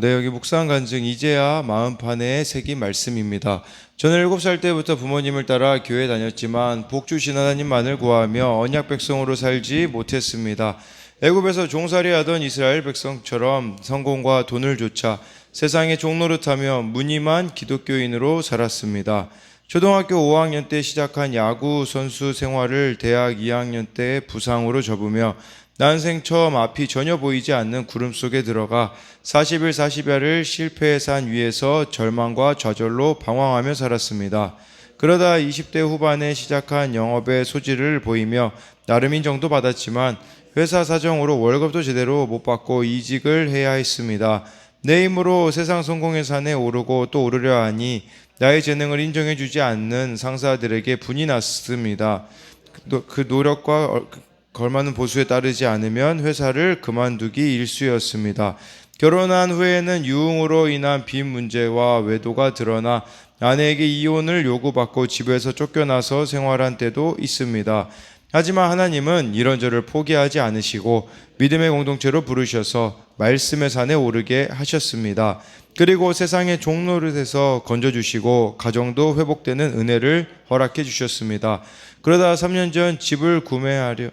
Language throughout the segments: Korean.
여기 묵상 간증 이제야 마음판에 새긴 말씀입니다. 저는 7살 때부터 부모님을 따라 교회 다녔지만 복 주신 하나님만을 구하며 언약 백성으로 살지 못했습니다. 애굽에서 종살이하던 이스라엘 백성처럼 성공과 돈을 좇아 세상의 종노릇하며 무늬만 기독교인으로 살았습니다. 초등학교 5학년 때 시작한 야구 선수 생활을 대학 2학년 때 부상으로 접으며 난생 처음 앞이 전혀 보이지 않는 구름 속에 들어가 40일 40야를 실패의 산 위에서 절망과 좌절로 방황하며 살았습니다. 그러다 20대 후반에 시작한 영업의 소질을 보이며 나름 인정도 받았지만 회사 사정으로 월급도 제대로 못 받고 이직을 해야 했습니다. 내 힘으로 세상 성공의 산에 오르고 또 오르려 하니 나의 재능을 인정해주지 않는 상사들에게 분이 났습니다. 그 노력과 걸맞는 보수에 따르지 않으면 회사를 그만두기 일쑤였습니다. 결혼한 후에는 유흥으로 인한 빚 문제와 외도가 드러나 아내에게 이혼을 요구받고 집에서 쫓겨나서 생활한 때도 있습니다. 하지만 하나님은 이런 저를 포기하지 않으시고 믿음의 공동체로 부르셔서 말씀의 산에 오르게 하셨습니다. 그리고 세상의 종노릇에서 건져주시고 가정도 회복되는 은혜를 허락해 주셨습니다. 그러다 3년 전 집을 구매하려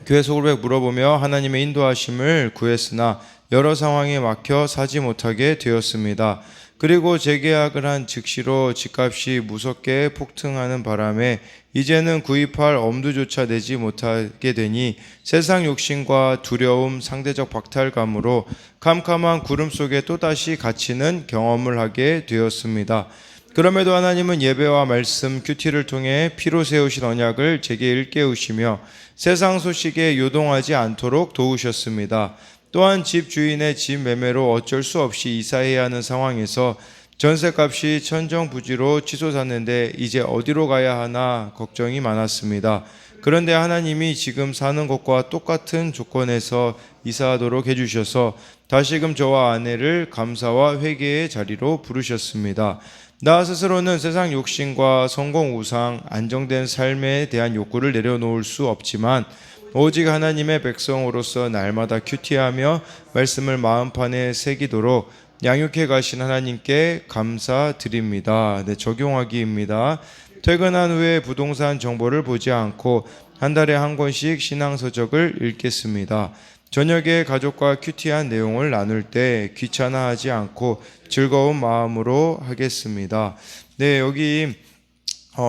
교회 소고백 물어보며 하나님의 인도하심을 구했으나 여러 상황에 막혀 사지 못하게 되었습니다. 그리고 재계약을 한 즉시로 집값이 무섭게 폭등하는 바람에 이제는 구입할 엄두조차 내지 못하게 되니 세상 욕심과 두려움, 상대적 박탈감으로 캄캄한 구름 속에 또다시 갇히는 경험을 하게 되었습니다. 그럼에도 하나님은 예배와 말씀, 큐티를 통해 피로 세우신 언약을 제게 일깨우시며 세상 소식에 요동하지 않도록 도우셨습니다. 또한 집 주인의 집 매매로 어쩔 수 없이 이사해야 하는 상황에서 전셋값이 천정부지로 치솟았는데 이제 어디로 가야 하나 걱정이 많았습니다. 그런데 하나님이 지금 사는 곳과 똑같은 조건에서 이사하도록 해주셔서 다시금 저와 아내를 감사와 회개의 자리로 부르셨습니다. 나 스스로는 세상 욕심과 성공 우상, 안정된 삶에 대한 욕구를 내려놓을 수 없지만 오직 하나님의 백성으로서 날마다 큐티하며 말씀을 마음판에 새기도록 양육해 가신 하나님께 감사드립니다. 적용하기입니다. 퇴근한 후에 부동산 정보를 보지 않고 한 달에 한 권씩 신앙서적을 읽겠습니다. 저녁에 가족과 큐티한 내용을 나눌 때 귀찮아하지 않고 즐거운 마음으로 하겠습니다. 여기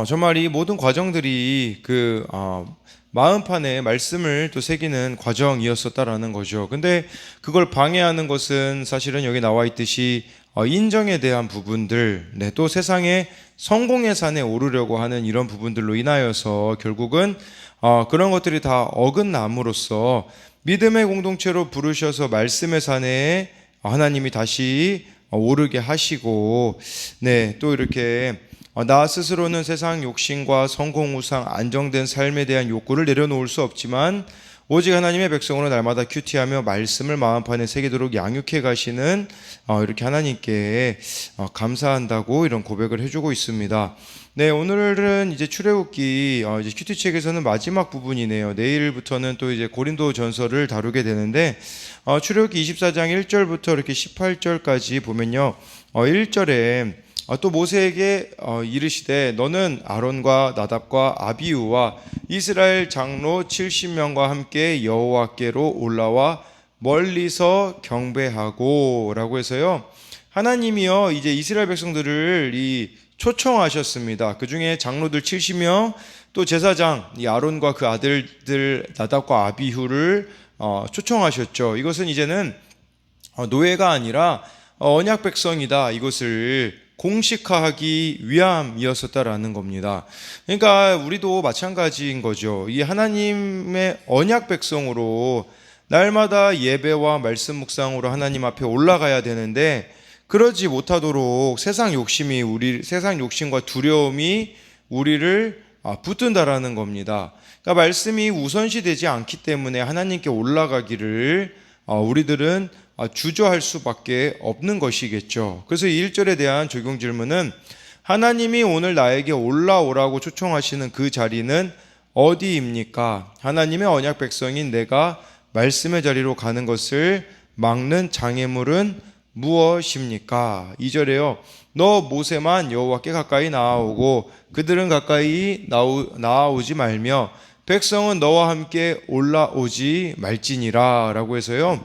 정말 이 모든 과정들이 마음판에 말씀을 또 새기는 과정이었었다라는 거죠. 근데 그걸 방해하는 것은 사실은 여기 나와 있듯이 인정에 대한 부분들, 또 세상의 성공의 산에 오르려고 하는 이런 부분들로 인하여서 결국은 그런 것들이 다 어긋남으로써 믿음의 공동체로 부르셔서 말씀의 산에 하나님이 다시 오르게 하시고, 또 이렇게 나 스스로는 세상 욕심과 성공 우상, 안정된 삶에 대한 욕구를 내려놓을 수 없지만 오직 하나님의 백성으로 날마다 큐티하며 말씀을 마음판에 새기도록 양육해 가시는 이렇게 하나님께 감사한다고 이런 고백을 해주고 있습니다. 오늘은 이제 출애굽기 이제 큐티 책에서는 마지막 부분이네요. 내일부터는 또 이제 고린도 전서를 다루게 되는데 출애굽기 24장 1절부터 이렇게 18절까지 보면요. 1절에 또 모세에게 이르시되 너는 아론과 나답과 아비후와 이스라엘 장로 70명과 함께 여호와께로 올라와 멀리서 경배하고 라고 해서요. 하나님이요 이제 이스라엘 백성들을 초청하셨습니다. 그 중에 장로들 70명 또 제사장 이 아론과 그 아들들 나답과 아비후를 초청하셨죠. 이것은 이제는 노예가 아니라 언약 백성이다. 이것을 공식화하기 위함이었었다라는 겁니다. 그러니까 우리도 마찬가지인 거죠. 이 하나님의 언약 백성으로 날마다 예배와 말씀 묵상으로 하나님 앞에 올라가야 되는데 그러지 못하도록 세상 욕심과 두려움이 우리를 붙든다라는 겁니다. 그러니까 말씀이 우선시되지 않기 때문에 하나님께 올라가기를 우리들은 주저할 수밖에 없는 것이겠죠. 그래서 1절에 대한 적용 질문은 하나님이 오늘 나에게 올라오라고 초청하시는 그 자리는 어디입니까? 하나님의 언약 백성인 내가 말씀의 자리로 가는 것을 막는 장애물은 무엇입니까? 2절에요. 너 모세만 여호와께 가까이 나아오고 그들은 가까이 나아오지 말며 백성은 너와 함께 올라오지 말지니라 라고 해서요.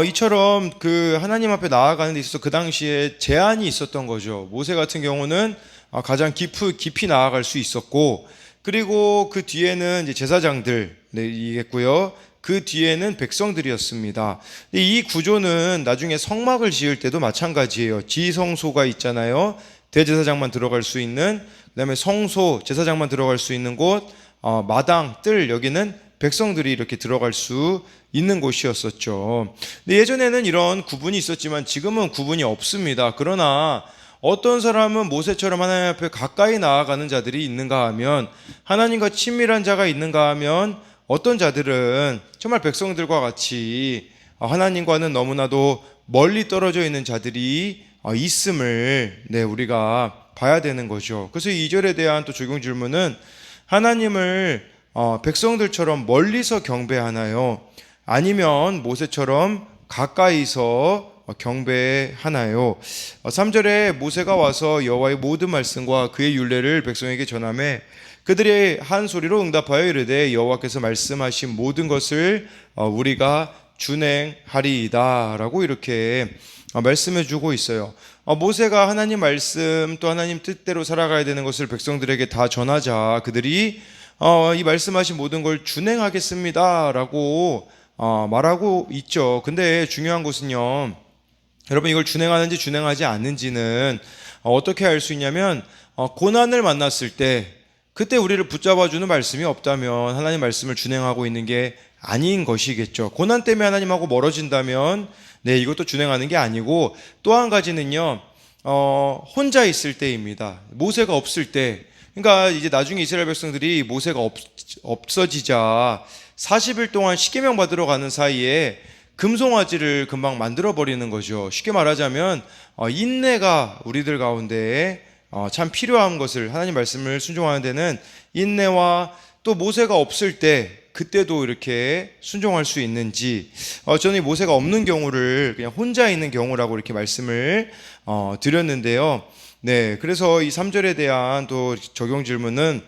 이처럼 그 하나님 앞에 나아가는 데 있어서 그 당시에 제한이 있었던 거죠. 모세 같은 경우는 가장 깊이 나아갈 수 있었고, 그리고 그 뒤에는 이제 제사장들이겠고요. 그 뒤에는 백성들이었습니다. 이 구조는 나중에 성막을 지을 때도 마찬가지예요. 지성소가 있잖아요. 대제사장만 들어갈 수 있는, 그다음에 성소, 제사장만 들어갈 수 있는 곳, 마당, 뜰, 여기는 백성들이 이렇게 들어갈 수 있는 곳이었었죠. 근데 예전에는 이런 구분이 있었지만 지금은 구분이 없습니다. 그러나 어떤 사람은 모세처럼 하나님 앞에 가까이 나아가는 자들이 있는가 하면, 하나님과 친밀한 자가 있는가 하면, 어떤 자들은 정말 백성들과 같이 하나님과는 너무나도 멀리 떨어져 있는 자들이 있음을 우리가 봐야 되는 거죠. 그래서 2절에 대한 또 적용 질문은, 하나님을 백성들처럼 멀리서 경배하나요? 아니면 모세처럼 가까이서 경배하나요? 3절에 모세가 와서 여호와의 모든 말씀과 그의 율례를 백성에게 전하매 그들이 한 소리로 응답하여 이르되 여호와께서 말씀하신 모든 것을 우리가 준행하리이다 라고 이렇게 말씀해 주고 있어요. 모세가 하나님 말씀 또 하나님 뜻대로 살아가야 되는 것을 백성들에게 다 전하자 그들이 이 말씀하신 모든 걸 준행하겠습니다 라고 말하고 있죠. 근데 중요한 것은요, 여러분, 이걸 준행하는지 준행하지 않는지는 어떻게 알 수 있냐면, 고난을 만났을 때 그때 우리를 붙잡아주는 말씀이 없다면 하나님 말씀을 준행하고 있는 게 아닌 것이겠죠. 고난 때문에 하나님하고 멀어진다면 이것도 준행하는 게 아니고, 또 한 가지는요, 혼자 있을 때입니다. 모세가 없을 때, 그러니까 이제 나중에 이스라엘 백성들이 모세가 없어지자 40일 동안 십계명 받으러 가는 사이에 금송아지를 금방 만들어 버리는 거죠. 쉽게 말하자면 인내가 우리들 가운데 참 필요한 것을, 하나님 말씀을 순종하는 데는 인내와, 또 모세가 없을 때 그때도 이렇게 순종할 수 있는지, 저는 이 모세가 없는 경우를 그냥 혼자 있는 경우라고 이렇게 말씀을 드렸는데요. 그래서 이 3절에 대한 또 적용 질문은,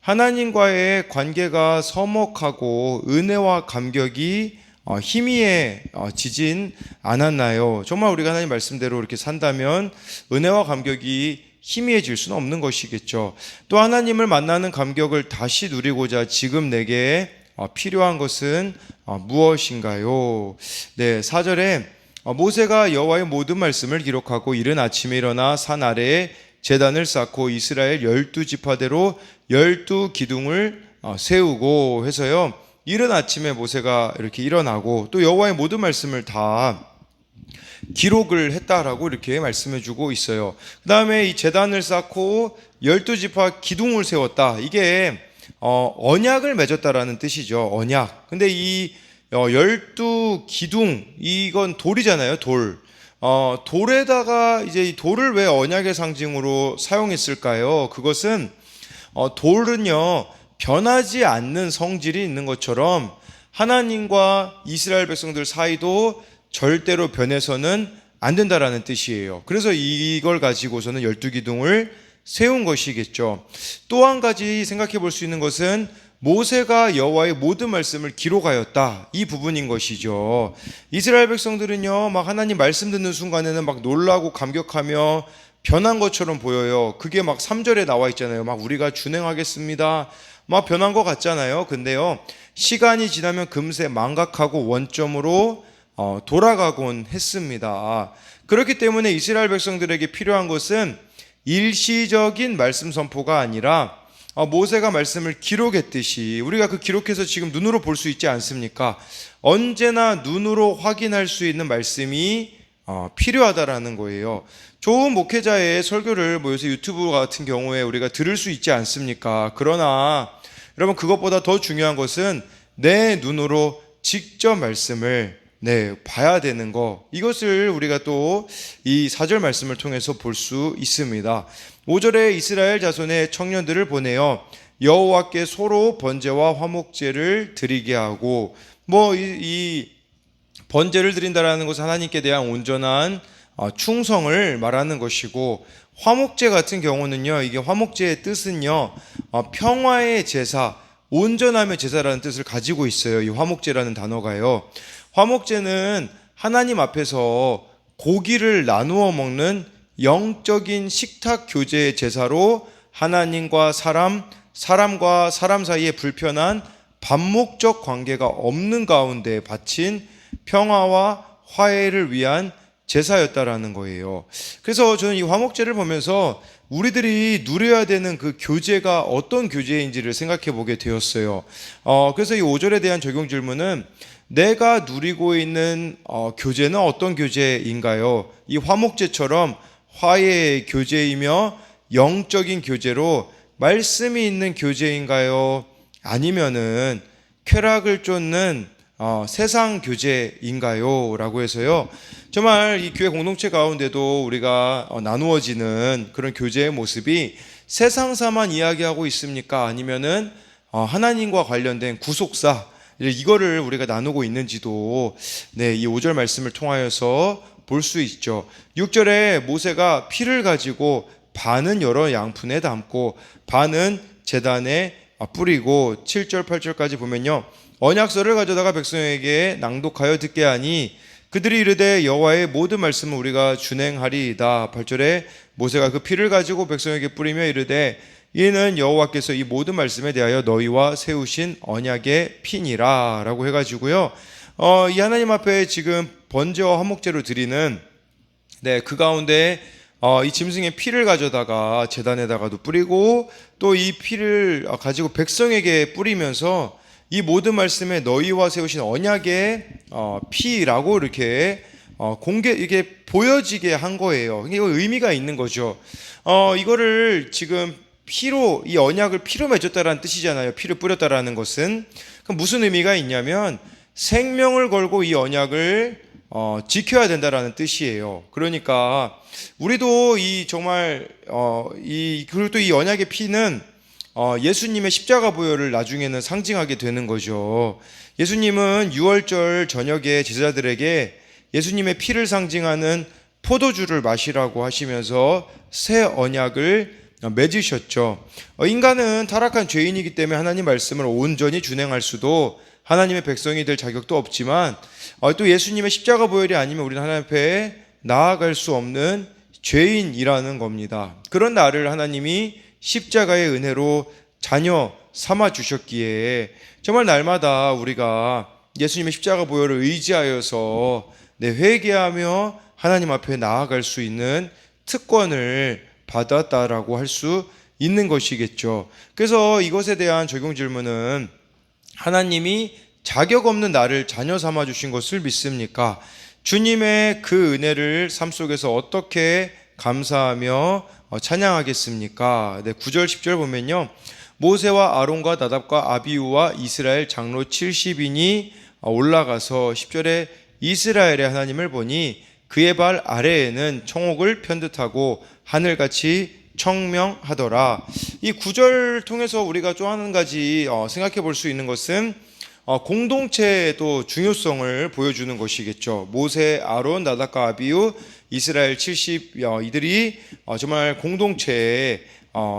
하나님과의 관계가 서먹하고 은혜와 감격이 희미해지진 않았나요? 정말 우리가 하나님 말씀대로 이렇게 산다면 은혜와 감격이 희미해질 수는 없는 것이겠죠. 또 하나님을 만나는 감격을 다시 누리고자 지금 내게 필요한 것은 무엇인가요? 4절에 모세가 여호와의 모든 말씀을 기록하고 이른 아침에 일어나 산 아래에 제단을 쌓고 이스라엘 12지파대로 12기둥을 세우고 해서요, 이른 아침에 모세가 이렇게 일어나고 또 여호와의 모든 말씀을 다 기록을 했다라고 이렇게 말씀해 주고 있어요. 그 다음에 이 제단을 쌓고 12지파 기둥을 세웠다. 이게 언약을 맺었다라는 뜻이죠. 언약. 근데 이 12기둥, 이건 돌이잖아요. 돌. 돌에다가 이제 이 돌을 왜 언약의 상징으로 사용했을까요? 그것은 돌은요, 변하지 않는 성질이 있는 것처럼 하나님과 이스라엘 백성들 사이도 절대로 변해서는 안 된다라는 뜻이에요. 그래서 이걸 가지고서는 12기둥을 세운 것이겠죠. 또 한 가지 생각해 볼 수 있는 것은 모세가 여호와의 모든 말씀을 기록하였다, 이 부분인 것이죠. 이스라엘 백성들은요, 막 하나님 말씀 듣는 순간에는 막 놀라고 감격하며 변한 것처럼 보여요. 그게 막 3절에 나와 있잖아요. 막 우리가 준행하겠습니다, 막 변한 것 같잖아요. 근데요, 시간이 지나면 금세 망각하고 원점으로 돌아가곤 했습니다. 그렇기 때문에 이스라엘 백성들에게 필요한 것은 일시적인 말씀 선포가 아니라 모세가 말씀을 기록했듯이 우리가 그 기록해서 지금 눈으로 볼 수 있지 않습니까? 언제나 눈으로 확인할 수 있는 말씀이 필요하다라는 거예요. 좋은 목회자의 설교를 요새 유튜브 같은 경우에 우리가 들을 수 있지 않습니까? 그러나 여러분, 그것보다 더 중요한 것은 내 눈으로 직접 말씀을 봐야 되는 거, 이것을 우리가 또 이 4절 말씀을 통해서 볼 수 있습니다. 5절에 이스라엘 자손의 청년들을 보내어 여호와께 소로 번제와 화목제를 드리게 하고, 이 번제를 드린다라는 것은 하나님께 대한 온전한 충성을 말하는 것이고, 화목제 같은 경우는요, 이게 화목제의 뜻은요, 평화의 제사, 온전함의 제사라는 뜻을 가지고 있어요. 이 화목제라는 단어가요. 화목제는 하나님 앞에서 고기를 나누어 먹는 영적인 식탁 교제의 제사로 하나님과 사람과 사람 사이에 불편한 반목적 관계가 없는 가운데 바친 평화와 화해를 위한 제사였다라는 거예요. 그래서 저는 이 화목제를 보면서 우리들이 누려야 되는 그 교제가 어떤 교제인지를 생각해 보게 되었어요. 그래서 이 5절에 대한 적용 질문은 내가 누리고 있는 교제는 어떤 교제인가요? 이 화목제처럼 화해의 교제이며 영적인 교제로 말씀이 있는 교제인가요? 아니면은 쾌락을 쫓는 세상 교제인가요? 라고 해서요. 정말 이 교회 공동체 가운데도 우리가 나누어지는 그런 교제의 모습이 세상사만 이야기하고 있습니까? 아니면은 하나님과 관련된 구속사, 이거를 우리가 나누고 있는지도 이 5절 말씀을 통하여서 볼 수 있죠. 6절에 모세가 피를 가지고 반은 여러 양푼에 담고 반은 제단에 뿌리고, 7절 8절까지 보면요, 언약서를 가져다가 백성에게 낭독하여 듣게 하니 그들이 이르되 여호와의 모든 말씀을 우리가 준행하리이다. 8절에 모세가 그 피를 가지고 백성에게 뿌리며 이르되 이는 여호와께서 이 모든 말씀에 대하여 너희와 세우신 언약의 피니라 라고 해가지고요, 이 하나님 앞에 지금 번제와 화목제로 드리는 그 가운데 이 짐승의 피를 가져다가 제단에다가도 뿌리고, 또 이 피를 가지고 백성에게 뿌리면서 이 모든 말씀에 너희와 세우신 언약의 피라고 이렇게 이게 보여지게 한 거예요. 이거 의미가 있는 거죠. 이거를 지금 피로, 이 언약을 피로 맺었다라는 뜻이잖아요. 피를 뿌렸다라는 것은. 그럼 무슨 의미가 있냐면 생명을 걸고 이 언약을 지켜야 된다라는 뜻이에요. 그러니까 우리도 이 정말 그리고 또 이 언약의 피는 예수님의 십자가 보혈을 나중에는 상징하게 되는 거죠. 예수님은 유월절 저녁에 제자들에게 예수님의 피를 상징하는 포도주를 마시라고 하시면서 새 언약을 맺으셨죠. 인간은 타락한 죄인이기 때문에 하나님 말씀을 온전히 준행할 수도, 하나님의 백성이 될 자격도 없지만, 또 예수님의 십자가 보혈이 아니면 우리는 하나님 앞에 나아갈 수 없는 죄인이라는 겁니다. 그런 나를 하나님이 십자가의 은혜로 자녀 삼아 주셨기에 정말 날마다 우리가 예수님의 십자가 보혈을 의지하여서 회개하며 하나님 앞에 나아갈 수 있는 특권을 받았다라고 할 수 있는 것이겠죠. 그래서 이것에 대한 적용 질문은 하나님이 자격 없는 나를 자녀 삼아 주신 것을 믿습니까? 주님의 그 은혜를 삶 속에서 어떻게 감사하며 찬양하겠습니까? 9절 10절 보면요, 모세와 아론과 나답과 아비우와 이스라엘 장로 70인이 올라가서 10절에 이스라엘의 하나님을 보니 그의 발 아래에는 청옥을 편듯하고 하늘같이 청명하더라. 이 9절 통해서 우리가 좀 한 가지 생각해 볼 수 있는 것은 공동체의 또 중요성을 보여주는 것이겠죠. 모세, 아론, 나답과 아비우, 이스라엘 70 이들이 정말 공동체의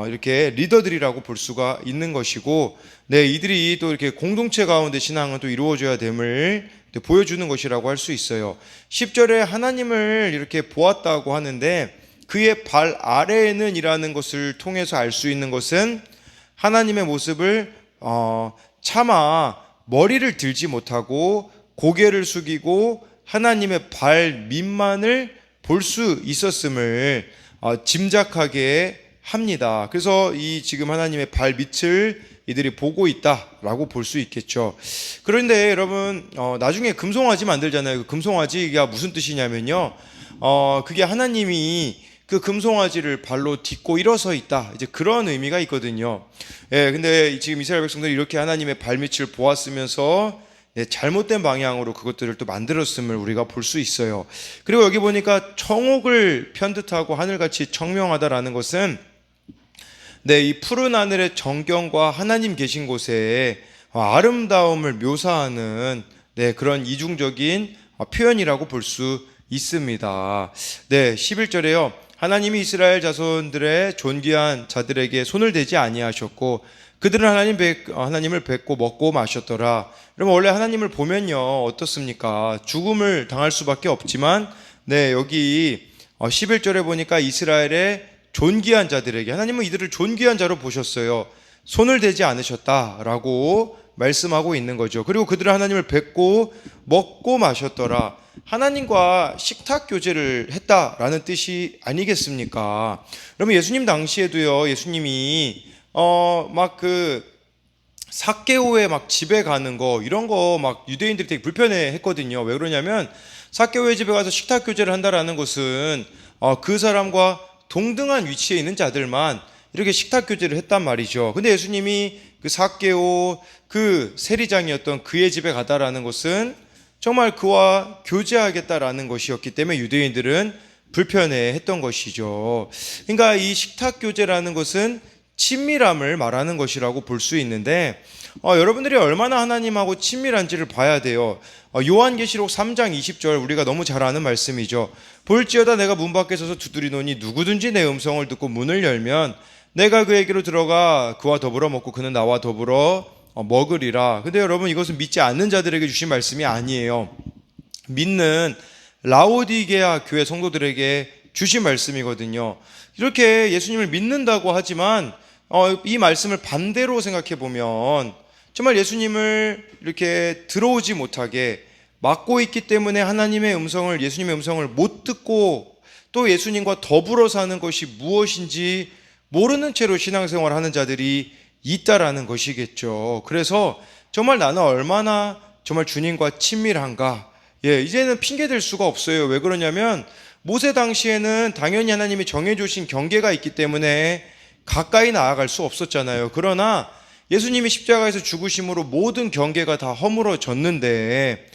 이렇게 리더들이라고 볼 수가 있는 것이고, 이들이 또 이렇게 공동체 가운데 신앙은 또 이루어져야 됨을 보여주는 것이라고 할 수 있어요. 10절에 하나님을 이렇게 보았다고 하는데 그의 발 아래에는 이라는 것을 통해서 알 수 있는 것은 하나님의 모습을 차마 머리를 들지 못하고 고개를 숙이고 하나님의 발 밑만을 볼 수 있었음을 짐작하게 합니다. 그래서 이 지금 하나님의 발 밑을 이들이 보고 있다라고 볼 수 있겠죠. 그런데 여러분, 나중에 금송아지 만들잖아요. 그 금송아지가 무슨 뜻이냐면요, 그게 하나님이 그 금송아지를 발로 딛고 일어서 있다, 이제 그런 의미가 있거든요. 근데 지금 이스라엘 백성들이 이렇게 하나님의 발밑을 보았으면서 잘못된 방향으로 그것들을 또 만들었음을 우리가 볼 수 있어요. 그리고 여기 보니까 청옥을 편듯하고 하늘같이 청명하다라는 것은 이 푸른 하늘의 정경과 하나님 계신 곳에 아름다움을 묘사하는 그런 이중적인 표현이라고 볼 수 있습니다. 네, 11절에요. 하나님이 이스라엘 자손들의 존귀한 자들에게 손을 대지 아니하셨고 그들은 하나님을 뵙고 먹고 마셨더라. 그러면 원래 하나님을 보면요 어떻습니까? 죽음을 당할 수밖에 없지만 네, 여기 11절에 보니까 이스라엘의 존귀한 자들에게 하나님은 이들을 존귀한 자로 보셨어요. 손을 대지 않으셨다라고 말씀하고 있는 거죠. 그리고 그들은 하나님을 뵙고 먹고 마셨더라. 하나님과 식탁 교제를 했다라는 뜻이 아니겠습니까? 그러면 예수님 당시에도요, 예수님이 막 그 삭개오의 막 집에 가는 거 이런 거 막 유대인들이 되게 불편해했거든요. 왜 그러냐면 삭개오의 집에 가서 식탁 교제를 한다라는 것은 그 사람과 동등한 위치에 있는 자들만 이렇게 식탁 교제를 했단 말이죠. 근데 예수님이 그 삭개오 그 세리장이었던 그의 집에 가다라는 것은 정말 그와 교제하겠다라는 것이었기 때문에 유대인들은 불편해했던 것이죠. 그러니까 이 식탁 교제라는 것은 친밀함을 말하는 것이라고 볼 수 있는데 여러분들이 얼마나 하나님하고 친밀한지를 봐야 돼요. 요한계시록 3장 20절 우리가 너무 잘 아는 말씀이죠. 볼지어다 내가 문 밖에 서서 두드리노니 누구든지 내 음성을 듣고 문을 열면 내가 그에게로 들어가 그와 더불어 먹고 그는 나와 더불어 먹으리라. 근데 여러분 이것은 믿지 않는 자들에게 주신 말씀이 아니에요. 믿는 라오디게아 교회 성도들에게 주신 말씀이거든요. 이렇게 예수님을 믿는다고 하지만 이 말씀을 반대로 생각해 보면 정말 예수님을 이렇게 들어오지 못하게 막고 있기 때문에 하나님의 음성을 예수님의 음성을 못 듣고 또 예수님과 더불어 사는 것이 무엇인지 모르는 채로 신앙생활하는 자들이 있다라는 것이겠죠. 그래서 정말 나는 얼마나 정말 주님과 친밀한가. 이제는 핑계 댈 수가 없어요. 왜 그러냐면 모세 당시에는 당연히 하나님이 정해주신 경계가 있기 때문에 가까이 나아갈 수 없었잖아요. 그러나 예수님이 십자가에서 죽으심으로 모든 경계가 다 허물어졌는데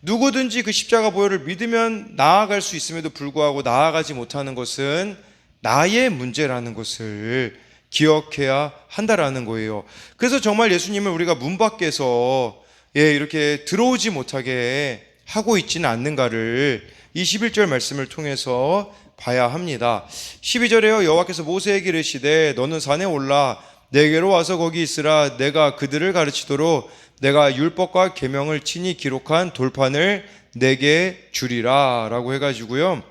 누구든지 그 십자가 보혈을 믿으면 나아갈 수 있음에도 불구하고 나아가지 못하는 것은 나의 문제라는 것을 기억해야 한다라는 거예요. 그래서 정말 예수님을 우리가 문 밖에서 이렇게 들어오지 못하게 하고 있지는 않는가를 이 11절 말씀을 통해서 봐야 합니다. 12절에요. 여호와께서 모세에게 이르시되 너는 산에 올라 내게로 와서 거기 있으라. 내가 그들을 가르치도록 내가 율법과 계명을 친히 기록한 돌판을 내게 주리라 라고 해가지고요.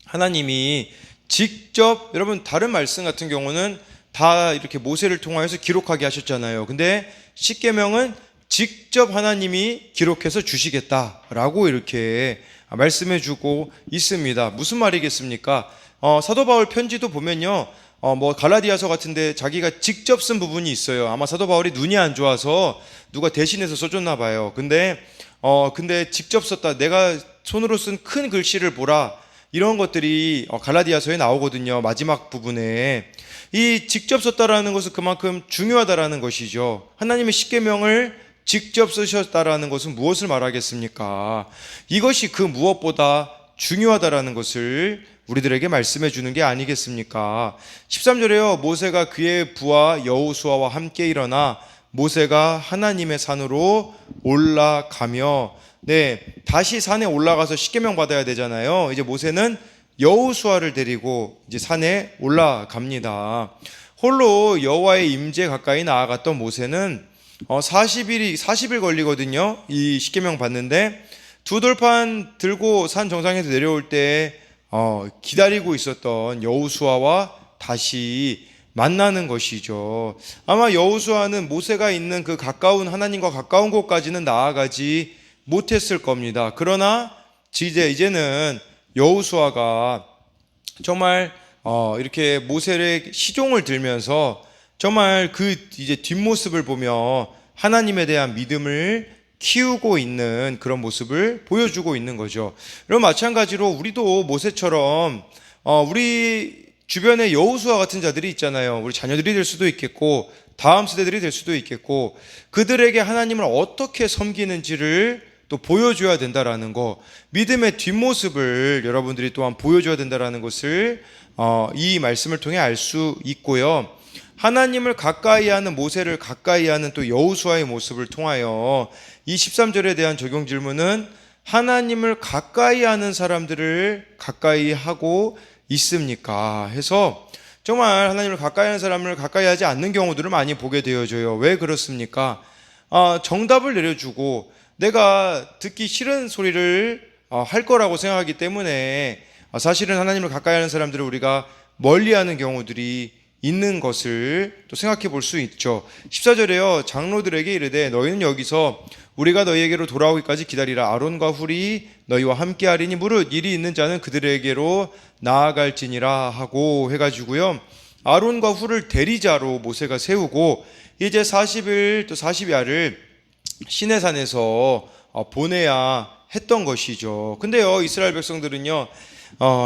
하나님이 직접 여러분 다른 말씀 같은 경우는 다 이렇게 모세를 통하여서 기록하게 하셨잖아요. 근데 십계명은 직접 하나님이 기록해서 주시겠다라고 이렇게 말씀해 주고 있습니다. 무슨 말이겠습니까? 사도 바울 편지도 보면요. 갈라디아서 같은데 자기가 직접 쓴 부분이 있어요. 아마 사도 바울이 눈이 안 좋아서 누가 대신해서 써줬나 봐요. 근데 직접 썼다. 내가 손으로 쓴 큰 글씨를 보라. 이런 것들이 갈라디아서에 나오거든요. 마지막 부분에. 이 직접 썼다라는 것은 그만큼 중요하다라는 것이죠. 하나님의 십계명을 직접 쓰셨다라는 것은 무엇을 말하겠습니까? 이것이 그 무엇보다 중요하다라는 것을 우리들에게 말씀해 주는 게 아니겠습니까? 13절에요. 모세가 그의 부하 여호수아와 함께 일어나 모세가 하나님의 산으로 올라가며 다시 산에 올라가서 십계명 받아야 되잖아요. 이제 모세는 여호수아를 데리고 이제 산에 올라갑니다. 홀로 여호와의 임재 가까이 나아갔던 모세는 40일 걸리거든요. 이 십계명 받는데 두 돌판 들고 산 정상에서 내려올 때 기다리고 있었던 여호수아와 다시 만나는 것이죠. 아마 여호수아는 모세가 있는 그 가까운 하나님과 가까운 곳까지는 나아가지 못했을 겁니다. 그러나 이제는 여호수아가 정말 이렇게 모세의 시종을 들면서 정말 그 이제 뒷모습을 보며 하나님에 대한 믿음을 키우고 있는 그런 모습을 보여주고 있는 거죠. 그럼 마찬가지로 우리도 모세처럼 우리 주변에 여호수아 같은 자들이 있잖아요. 우리 자녀들이 될 수도 있겠고 다음 세대들이 될 수도 있겠고 그들에게 하나님을 어떻게 섬기는지를 또 보여줘야 된다라는 거, 믿음의 뒷모습을 여러분들이 또한 보여줘야 된다라는 것을 이 말씀을 통해 알 수 있고요. 하나님을 가까이 하는 모세를 가까이 하는 또 여호수아의 모습을 통하여 이 13절에 대한 적용 질문은 하나님을 가까이 하는 사람들을 가까이 하고 있습니까? 해서 정말 하나님을 가까이 하는 사람을 가까이 하지 않는 경우들을 많이 보게 되어져요. 왜 그렇습니까? 정답을 내려주고 내가 듣기 싫은 소리를 할 거라고 생각하기 때문에 사실은 하나님을 가까이 하는 사람들을 우리가 멀리하는 경우들이 있는 것을 또 생각해 볼 수 있죠. 14절에요. 장로들에게 이르되 너희는 여기서 우리가 너희에게로 돌아오기까지 기다리라. 아론과 훌이 너희와 함께 하리니 무릇 일이 있는 자는 그들에게로 나아갈지니라 하고 해가지고요. 아론과 훌을 대리자로 모세가 세우고 이제 40일 또 40야를 시내산에서 보내야 했던 것이죠. 근데요, 이스라엘 백성들은요,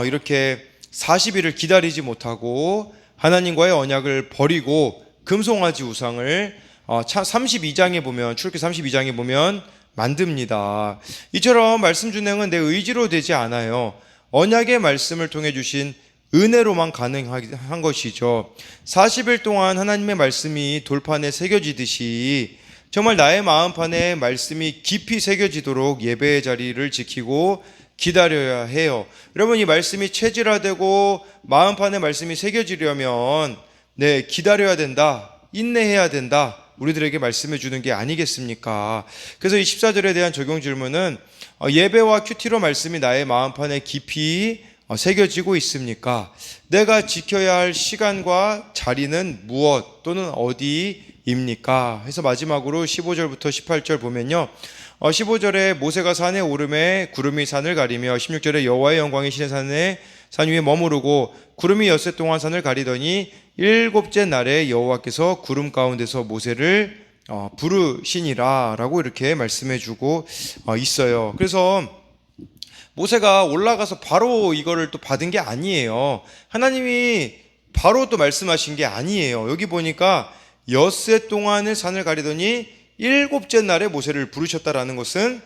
이렇게 40일을 기다리지 못하고 하나님과의 언약을 버리고 금송아지 우상을 32장에 보면, 출애굽기 32장에 보면 만듭니다. 이처럼 말씀 준행은 내 의지로 되지 않아요. 언약의 말씀을 통해 주신 은혜로만 가능한 것이죠. 40일 동안 하나님의 말씀이 돌판에 새겨지듯이 정말 나의 마음판에 말씀이 깊이 새겨지도록 예배의 자리를 지키고 기다려야 해요. 여러분, 이 말씀이 체질화되고 마음판에 말씀이 새겨지려면 기다려야 된다, 인내해야 된다, 우리들에게 말씀해 주는 게 아니겠습니까? 그래서 이 14절에 대한 적용 질문은 예배와 큐티로 말씀이 나의 마음판에 깊이 새겨지고 있습니까? 내가 지켜야 할 시간과 자리는 무엇 또는 어디입니까? 해서 마지막으로 15절부터 18절 보면요, 15절에 모세가 산에 오르매 구름이 산을 가리며, 16절에 여호와의 영광이 시내산에 산 위에 머무르고 구름이 엿새 동안 산을 가리더니 일곱째 날에 여호와께서 구름 가운데서 모세를 부르시니라 라고 이렇게 말씀해 주고 있어요. 그래서 모세가 올라가서 바로 이거를 또 받은 게 아니에요. 하나님이 바로 또 말씀하신 게 아니에요. 여기 보니까 엿새 동안을 산을 가리더니 일곱째 날에 모세를 부르셨다라는 것은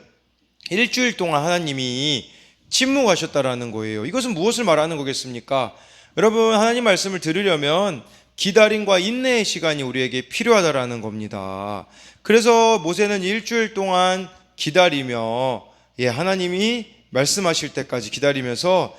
일주일 동안 하나님이 침묵하셨다라는 거예요. 이것은 무엇을 말하는 거겠습니까? 여러분, 하나님 말씀을 들으려면 기다림과 인내의 시간이 우리에게 필요하다라는 겁니다. 그래서 모세는 일주일 동안 기다리며 하나님이 말씀하실 때까지 기다리면서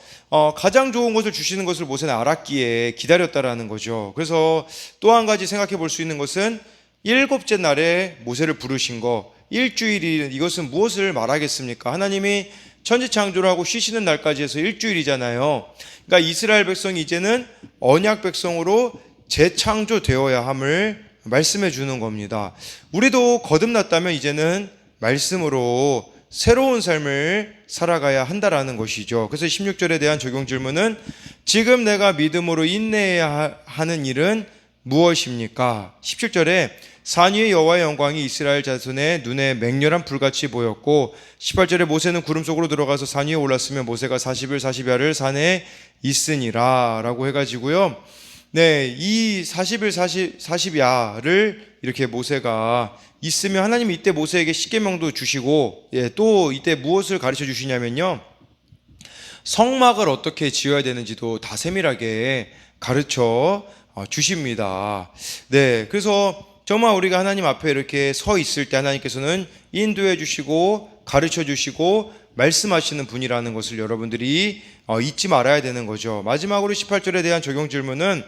가장 좋은 것을 주시는 것을 모세는 알았기에 기다렸다라는 거죠. 그래서 또 한 가지 생각해 볼 수 있는 것은 일곱째 날에 모세를 부르신 거, 일주일이, 이것은 무엇을 말하겠습니까? 하나님이 천지창조를 하고 쉬시는 날까지 해서 일주일이잖아요. 그러니까 이스라엘 백성이 이제는 언약 백성으로 재창조되어야 함을 말씀해 주는 겁니다. 우리도 거듭났다면 이제는 말씀으로 새로운 삶을 살아가야 한다라는 것이죠. 그래서 16절에 대한 적용 질문은 지금 내가 믿음으로 인내해야 하는 일은 무엇입니까? 17절에 산 위의 여호와의 영광이 이스라엘 자손의 눈에 맹렬한 불같이 보였고, 18절에 모세는 구름 속으로 들어가서 산 위에 올랐으며 모세가 40일 40야를 산에 있으니라 라고 해가지고요. 이 40일 40야를 이렇게 모세가 있으면 하나님이 이때 모세에게 십계명도 주시고, 또 이때 무엇을 가르쳐 주시냐면요, 성막을 어떻게 지어야 되는지도 다 세밀하게 가르쳐 주십니다. 그래서 정말 우리가 하나님 앞에 이렇게 서 있을 때 하나님께서는 인도해 주시고 가르쳐 주시고 말씀하시는 분이라는 것을 여러분들이 잊지 말아야 되는 거죠. 마지막으로 18절에 대한 적용 질문은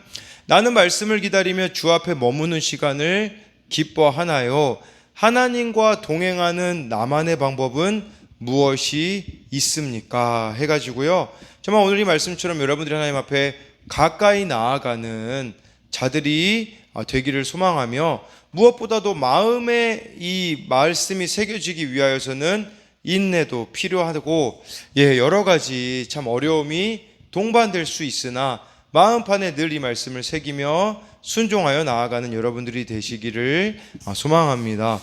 나는 말씀을 기다리며 주 앞에 머무는 시간을 기뻐하나요? 하나님과 동행하는 나만의 방법은 무엇이 있습니까? 해가지고요, 정말 오늘 이 말씀처럼 여러분들이 하나님 앞에 가까이 나아가는 자들이 되기를 소망하며, 무엇보다도 마음에 이 말씀이 새겨지기 위하여서는 인내도 필요하고 여러 가지 참 어려움이 동반될 수 있으나 마음판에 늘 이 말씀을 새기며 순종하여 나아가는 여러분들이 되시기를 소망합니다.